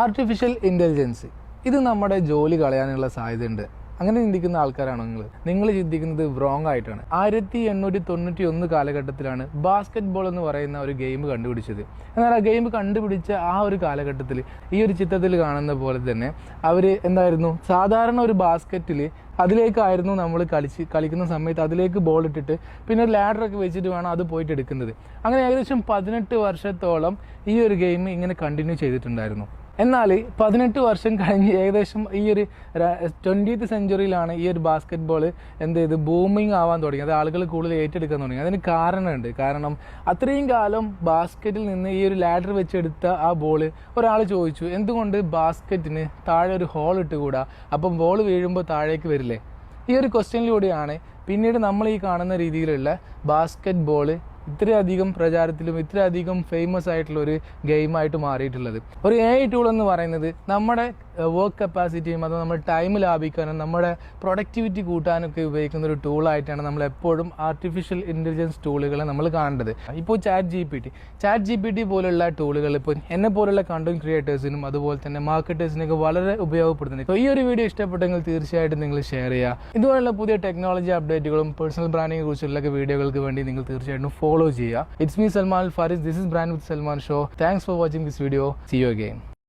Artificial intelligence ഇത് നമ്മുടെ ജോലി കളയാനുള്ള സാധ്യതയുണ്ട്. അങ്ങനെ ചിന്തിക്കുന്ന ആൾക്കാരാണോ നിങ്ങൾ ചിന്തിക്കുന്നത് റോങ് ആയിട്ടാണ്. 1891 കാലഘട്ടത്തിലാണ് ബാസ്കറ്റ് ബോൾ എന്ന് പറയുന്ന ഒരു ഗെയിം കണ്ടുപിടിച്ചത്. എന്നാൽ ആ ഗെയിം കണ്ടുപിടിച്ച ആ ഒരു കാലഘട്ടത്തിൽ ഈ ഒരു ചിത്രത്തിൽ കാണുന്ന പോലെ തന്നെ അവർ എന്തായിരുന്നു, സാധാരണ ഒരു ബാസ്ക്കറ്റിൽ അതിലേക്കായിരുന്നു നമ്മൾ കളിക്കുന്ന സമയത്ത് അതിലേക്ക് ബോൾ ഇട്ടിട്ട് പിന്നെ ഒരു ലാഡറൊക്കെ വെച്ചിട്ട് വേണം അത് പോയിട്ട് എടുക്കുന്നത്. അങ്ങനെ ഏകദേശം 18 വർഷത്തോളം ഈ ഒരു ഗെയിം ഇങ്ങനെ കണ്ടിന്യൂ ചെയ്തിട്ടുണ്ടായിരുന്നു. എന്നാൽ 18 വർഷം കഴിഞ്ഞ് ഏകദേശം ഈ ഒരു 20th സെഞ്ച്വറിയിലാണ് ഈ ഒരു ബാസ്കറ്റ് ബോൾ ബൂമിങ് ആവാൻ തുടങ്ങി. അത് ആളുകൾ കൂടുതൽ ഏറ്റെടുക്കാൻ തുടങ്ങി. അതിന് കാരണമുണ്ട്. കാരണം അത്രയും കാലം ബാസ്ക്കറ്റിൽ നിന്ന് ഈ ഒരു ലാഡർ വെച്ചെടുത്ത ആ ബോൾ ഒരാൾ ചോദിച്ചു, എന്തുകൊണ്ട് ബാസ്ക്കറ്റിന് താഴെ ഒരു ഹോൾ ഇട്ടുകൂടാ, അപ്പം ബോൾ വീഴുമ്പോൾ താഴേക്ക് വരില്ലേ? ഈ ഒരു ക്വസ്റ്റ്യനിലൂടെയാണ് പിന്നീട് നമ്മൾ ഈ കാണുന്ന രീതിയിലുള്ള ബാസ്കറ്റ് ബോൾ ഇത്രയധികം പ്രചാരത്തിലും ഇത്രയധികം ഫേമസ് ആയിട്ടുള്ള ഒരു ഗെയിമായിട്ട് മാറിയിട്ടുള്ളത്. ഒരു AI ടൂൾ എന്ന് പറയുന്നത് നമ്മുടെ വർക്ക് കപ്പാസിറ്റിയും അത് നമ്മുടെ ടൈം ലാഭിക്കാനും നമ്മുടെ പ്രൊഡക്ടിവിറ്റി കൂട്ടാനൊക്കെ ഉപയോഗിക്കുന്ന ഒരു ടൂളായിട്ടാണ് നമ്മൾ എപ്പോഴും ആർട്ടിഫിഷ്യൽ ഇൻ്റലിജൻസ് ടൂളുകളെ നമ്മൾ കാണേണ്ടത്. ഇപ്പോൾ ചാറ്റ് ജി പി ടി പോലുള്ള ടൂളുകൾ ഇപ്പോൾ എന്നെ പോലുള്ള കണ്ടന്റ് ക്രിയേറ്റേഴ്സിനും അതുപോലെ തന്നെ മാർക്കറ്റേഴ്സിനൊക്കെ വളരെ ഉപയോഗപ്പെടുത്തുന്നത്. അപ്പോൾ ഈ ഒരു വീഡിയോ ഇഷ്ടപ്പെട്ടെങ്കിൽ തീർച്ചയായിട്ടും നിങ്ങൾ ഷെയർ ചെയ്യുക. ഇതുപോലുള്ള പുതിയ ടെക്നോളജി അപ്ഡേറ്റുകളും പേഴ്സണൽ ബ്രാൻഡിങ്ങിനെ കുറിച്ചുള്ള വീഡിയോകൾക്ക് വേണ്ടി നിങ്ങൾ തീർച്ചയായിട്ടും ഫോളോ ചെയ്യുക. It's me Salman Al Faris. This is Brand with Salman Show. Thanks for watching this video. See you again.